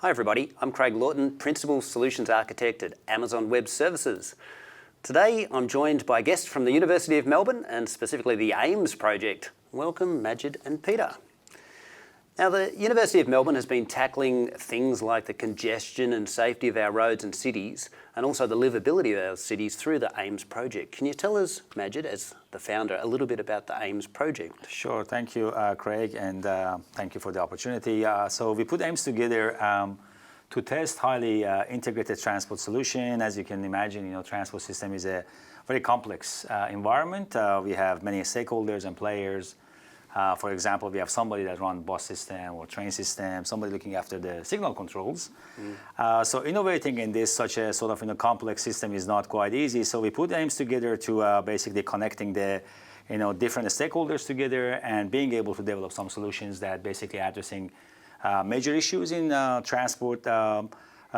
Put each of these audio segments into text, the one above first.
Hi everybody, I'm Craig Lawton, Principal Solutions Architect at Amazon Web Services. Today I'm joined by guests from the University of Melbourne and specifically the AIMES project. Welcome Majid and Peter. Now the University of Melbourne has been tackling things like the congestion and safety of our roads and cities and also the livability of our cities through the AIMES project. Can you tell us, Majid, as the founder, a little bit about the AIMES project? Sure, thank you Craig, and thank you for the opportunity. So we put AIMES together to test highly integrated transport solution. As you can imagine, transport system is a very complex environment. We have many stakeholders and players. For example, we have somebody that runs bus system or train system, somebody looking after the signal controls. So innovating in this such a sort of complex system is not quite easy. So we put AIMES together to basically connecting the different stakeholders together and being able to develop some solutions that basically addressing major issues in transport,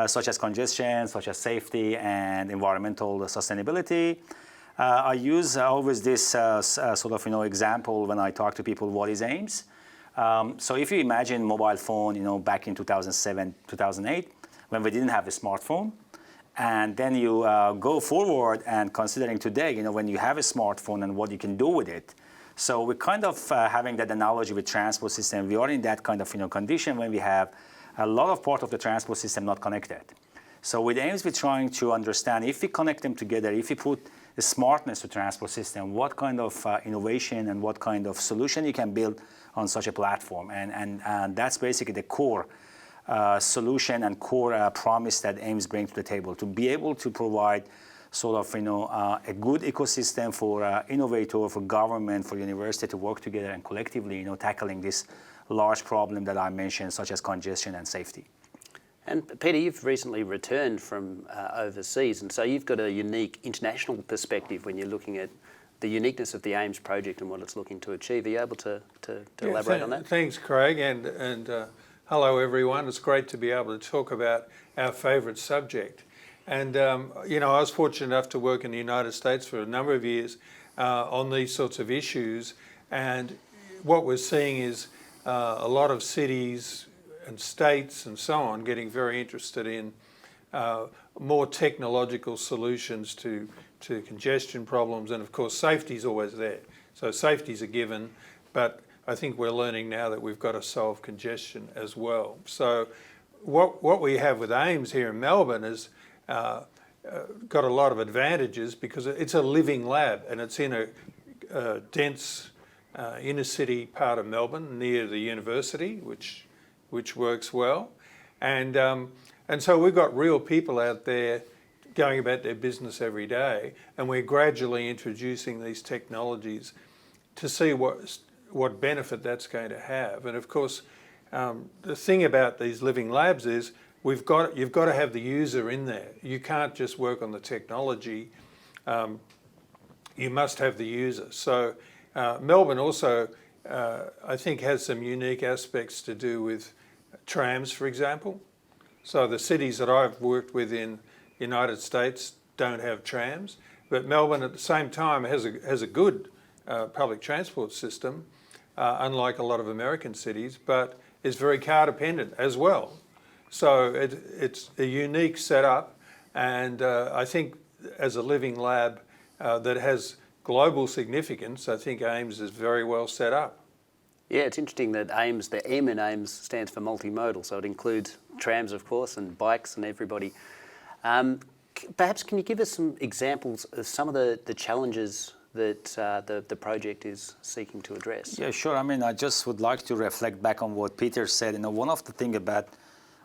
such as congestion, such as safety and environmental sustainability. I use always this sort of example when I talk to people, what is AIMES? So if you imagine mobile phone, back in 2007, 2008, when we didn't have a smartphone, and then you go forward and considering today, when you have a smartphone and what you can do with it. So we're kind of having that analogy with transport system. We are in that kind of condition when we have a lot of part of the transport system not connected. So with AIMES, we're trying to understand if we connect them together, if we put the smartness to transport system, what kind of innovation and what kind of solution you can build on such a platform. And that's basically the core solution and core promise that AIMES brings to the table, to be able to provide sort of a good ecosystem for innovator, for government, for university to work together and collectively tackling this large problem that I mentioned, such as congestion and safety. And Peter, you've recently returned from overseas, and so you've got a unique international perspective when you're looking at the uniqueness of the AIMES project and what it's looking to achieve. Are you able to elaborate on that? Thanks, Craig, and hello everyone. It's great to be able to talk about our favourite subject. And I was fortunate enough to work in the United States for a number of years on these sorts of issues, and what we're seeing is a lot of cities and states and so on getting very interested in more technological solutions to congestion problems, and of course safety is always there. So safety is a given, but I think we're learning now that we've got to solve congestion as well. So what we have with AIMES here in Melbourne is got a lot of advantages because it's a living lab and it's in a dense inner city part of Melbourne near the university, which works well, and so we've got real people out there going about their business every day, and we're gradually introducing these technologies to see what benefit that's going to have. And of course, the thing about these living labs is you've got to have the user in there. You can't just work on the technology. You must have the user. So Melbourne also, I think, has some unique aspects to do with trams, for example. So the cities that I've worked with in the United States don't have trams, but Melbourne at the same time has a good public transport system, unlike a lot of American cities, but is very car dependent as well. So it's a unique setup, and I think as a living lab that has global significance, I think AIMES is very well set up. Yeah, it's interesting that AIMES, the M in AIMES stands for multimodal, so it includes trams, of course, and bikes and everybody. Perhaps can you give us some examples of some of the challenges that the project is seeking to address? Yeah, sure. I mean, I just would like to reflect back on what Peter said. One of the things about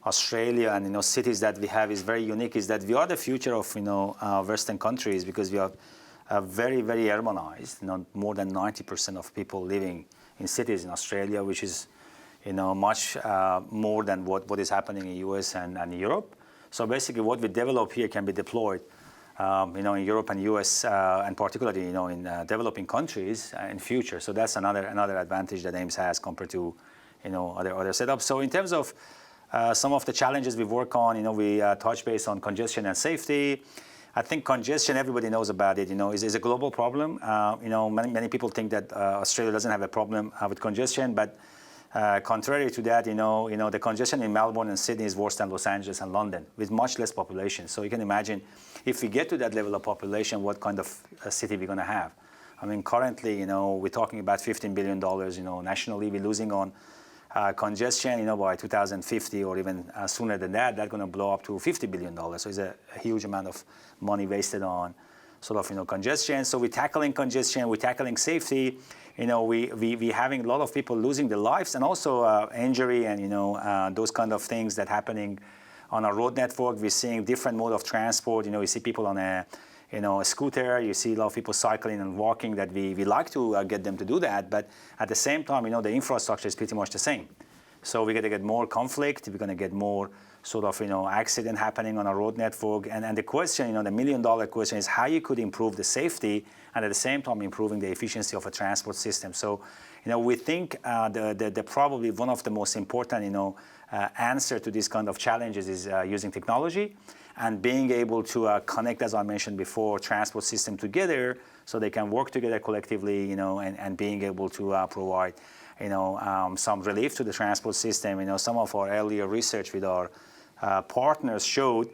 Australia and cities that we have is very unique, is that we are the future of Western countries, because we are very, very urbanized. More than 90% of people living in cities in Australia, which is much more than what is happening in US and Europe. So basically what we develop here can be deployed in Europe and US, and particularly in developing countries in future. So that's another advantage that AIMES has compared to other setups. So in terms of some of the challenges we work on, we touch base on congestion and safety. I think congestion, everybody knows about it, is a global problem. Many people think that Australia doesn't have a problem with congestion, but Contrary to that, the congestion in Melbourne and Sydney is worse than Los Angeles and London, with much less population. So you can imagine, if we get to that level of population, what kind of city we're going to have. I mean, currently, we're talking about $15 billion, nationally. We're losing on congestion, by 2050 or even sooner than that. That's going to blow up to $50 billion. So it's a huge amount of money wasted on congestion. So we're tackling congestion, we're tackling safety. We having a lot of people losing their lives, and also injury and those kind of things that happening on our road network. We're seeing different mode of transport. You see people on a scooter. You see a lot of people cycling and walking. That we like to get them to do that, but at the same time, the infrastructure is pretty much the same. So we're going to get more conflict. We're going to get more accident happening on our road network. And the question, the $1 million question is how you could improve the safety and at the same time improving the efficiency of a transport system. So, we think the probably one of the most important, answer to these kind of challenges is using technology and being able to connect, as I mentioned before, transport system together so they can work together collectively, and being able to provide, some relief to the transport system. Some of our earlier research with our partners showed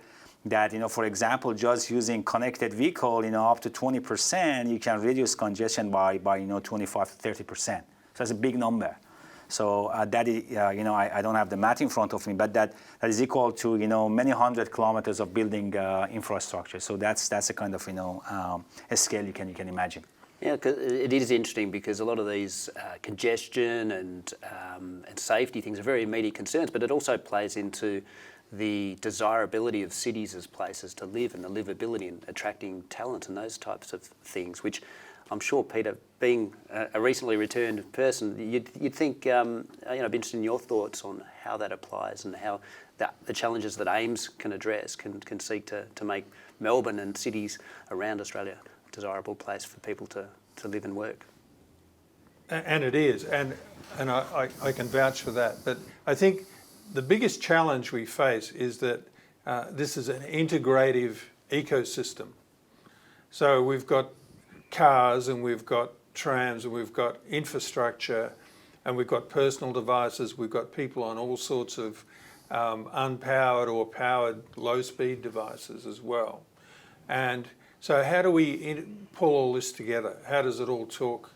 that, for example, just using connected vehicle, up to 20%, you can reduce congestion by 25 to 30%. So that's a big number. So that is, I don't have the math in front of me, but that is equal to, many hundred kilometers of building infrastructure. So that's a kind of, a scale you can imagine. Yeah, 'cause it is interesting because a lot of these congestion and safety things are very immediate concerns, but it also plays into the desirability of cities as places to live and the livability and attracting talent and those types of things, which I'm sure, Peter, being a recently returned person, you'd think, I'd be interested in your thoughts on how that applies and how the challenges that AIMES can address can seek to make Melbourne and cities around Australia a desirable place for people to live and work. And it is, and I can vouch for that. But I think the biggest challenge we face is that this is an integrative ecosystem. So we've got cars and we've got trams and we've got infrastructure and we've got personal devices, we've got people on all sorts of unpowered or powered low-speed devices as well. And so how do we pull all this together? How does it all talk?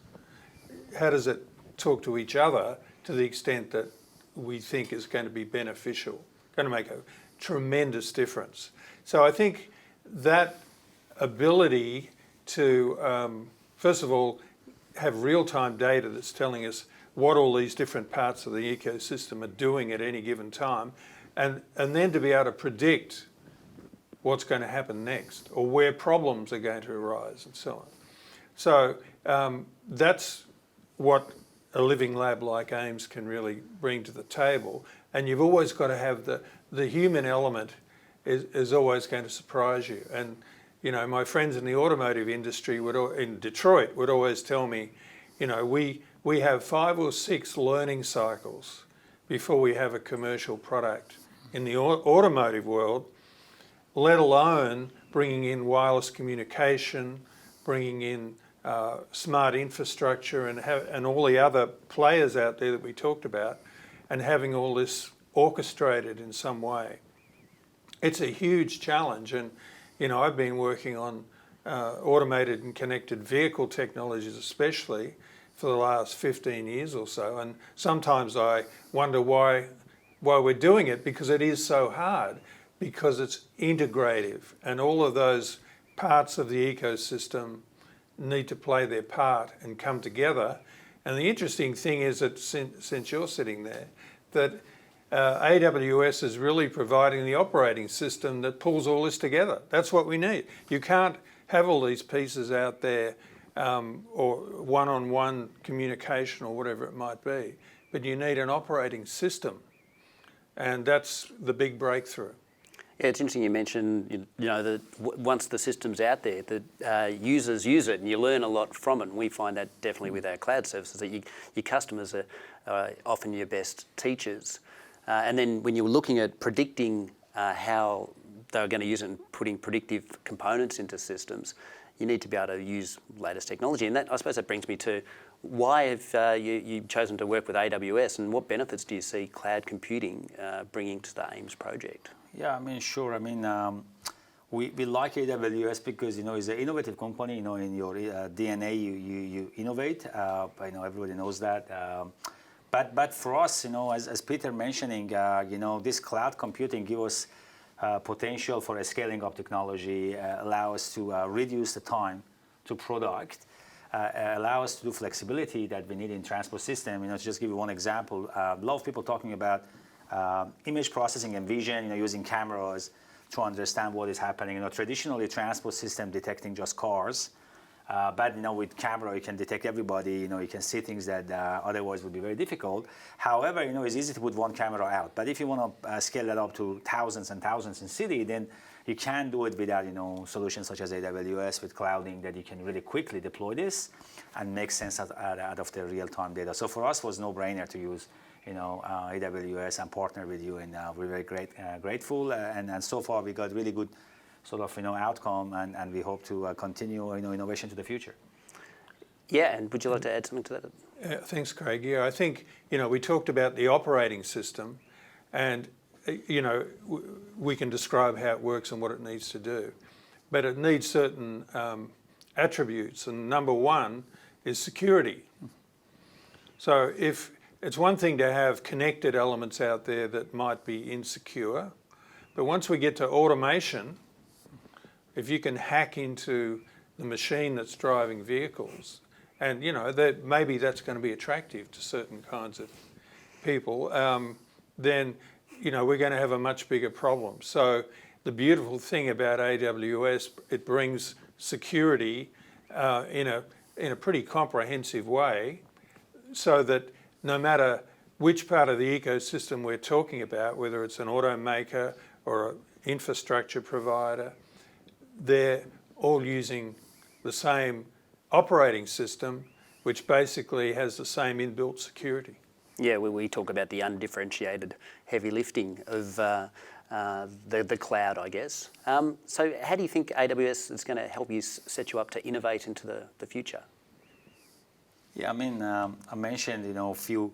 How does it talk to each other to the extent that we think is going to be beneficial, going to make a tremendous difference? So I think that ability to, first of all, have real-time data that's telling us what all these different parts of the ecosystem are doing at any given time, and then to be able to predict what's going to happen next or where problems are going to arise and so on. So that's what a living lab like AIMES can really bring to the table. And you've always got to have the human element is always going to surprise you. And my friends in the automotive industry in Detroit would always tell me, we have 5 or 6 learning cycles before we have a commercial product in the automotive world, let alone bringing in wireless communication, bringing in smart infrastructure and all the other players out there that we talked about, and having all this orchestrated in some way. It's a huge challenge, and I've been working on automated and connected vehicle technologies especially for the last 15 years or so, and sometimes I wonder why we're doing it, because it is so hard, because it's integrative and all of those parts of the ecosystem need to play their part and come together. And the interesting thing is that since you're sitting there, that AWS is really providing the operating system that pulls all this together. That's what we need. You can't have all these pieces out there or one-on-one communication or whatever it might be, but you need an operating system, and that's the big breakthrough. Yeah, it's interesting you mentioned, that once the system's out there, that users use it and you learn a lot from it. And we find that definitely with our cloud services, that your customers are often your best teachers. And then when you're looking at predicting how they're going to use it and putting predictive components into systems, you need to be able to use latest technology. And that, I suppose that brings me to why have you chosen to work with AWS, and what benefits do you see cloud computing bringing to the AIMES project? Yeah, I mean, sure. I mean, we like AWS because, it's an innovative company. In your DNA, you innovate. Everybody knows that. But for us, as Peter mentioning, this cloud computing gives us potential for a scaling up technology, allow us to reduce the time to product, allow us to do flexibility that we need in transport system. To just give you one example, a lot of people talking about image processing and vision, using cameras to understand what is happening. Traditionally, transport system detecting just cars, but with camera you can detect everybody. You can see things that otherwise would be very difficult. However, it's easy to put one camera out. But if you want to scale that up to thousands and thousands in city, then you can do it without solutions such as AWS with clouding, that you can really quickly deploy this and make sense out of the real-time data. So for us, it was no-brainer to use AWS and partner with you, and we're very grateful. And so far we got really good sort of outcome, and we hope to continue innovation to the future. Yeah, and would you like to add something to that? Thanks, Craig. Yeah, I think we talked about the operating system, and we can describe how it works and what it needs to do, but it needs certain attributes, and number one is security. So if it's one thing to have connected elements out there that might be insecure, but once we get to automation, if you can hack into the machine that's driving vehicles, and maybe that's going to be attractive to certain kinds of people, then we're going to have a much bigger problem. So the beautiful thing about AWS, it brings security in a pretty comprehensive way, so that no matter which part of the ecosystem we're talking about, whether it's an automaker or an infrastructure provider, they're all using the same operating system, which basically has the same inbuilt security. Yeah, we talk about the undifferentiated heavy lifting of the cloud, I guess. So how do you think AWS is going to help you set you up to innovate into the future? Yeah, I mean, I mentioned a few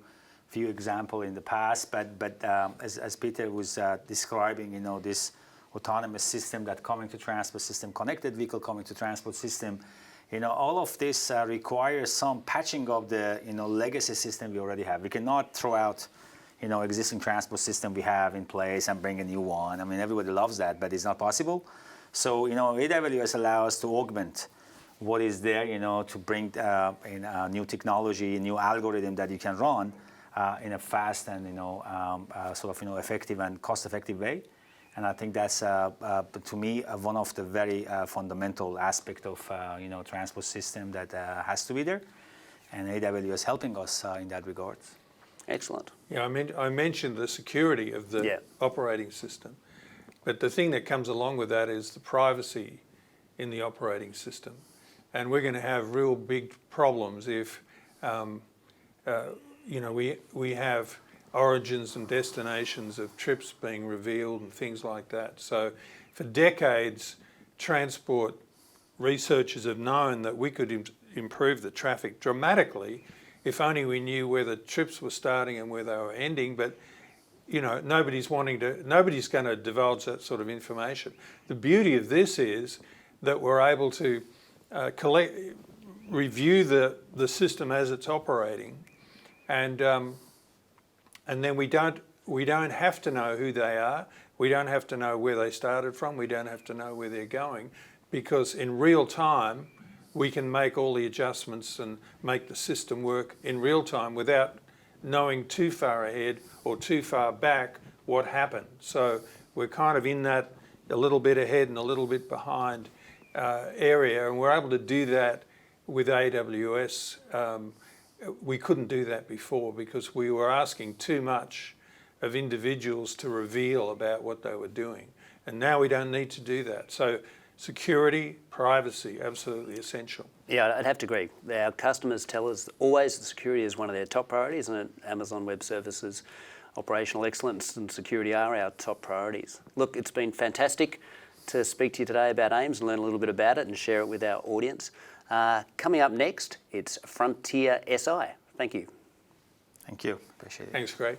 examples in the past, but as Peter was describing, this autonomous system that coming to transport system, connected vehicle coming to transport system, all of this requires some patching of the legacy system we already have. We cannot throw out existing transport system we have in place and bring a new one. I mean, everybody loves that, but it's not possible. So AWS allows us to augment what is there, to bring new technology, new algorithm that you can run in a fast and sort of effective and cost-effective way. And I think that's to me one of the very fundamental aspect of transport system that has to be there, and AWS helping us in that regard. Excellent. Yeah, I mentioned the security of the operating system, but the thing that comes along with that is the privacy in the operating system. And we're going to have real big problems if, we have origins and destinations of trips being revealed and things like that. So for decades, transport researchers have known that we could improve the traffic dramatically if only we knew where the trips were starting and where they were ending. But nobody's going to divulge that sort of information. The beauty of this is that we're able to review the system as it's operating, and then we don't have to know who they are. We don't have to know where they started from. We don't have to know where they're going, because in real time we can make all the adjustments and make the system work in real time without knowing too far ahead or too far back what happened. So we're kind of in that a little bit ahead and a little bit behind area, and we're able to do that with AWS. We couldn't do that before because we were asking too much of individuals to reveal about what they were doing, and now we don't need to do that. So security, privacy, absolutely essential. Yeah, I'd have to agree. Our customers tell us always that security is one of their top priorities, and at Amazon Web Services, operational excellence and security are our top priorities. Look, it's been fantastic. to speak to you today about AIMES and learn a little bit about it and share it with our audience. Coming up next, it's Frontier SI. Thank you. Thank you. Appreciate it. Thanks, Craig.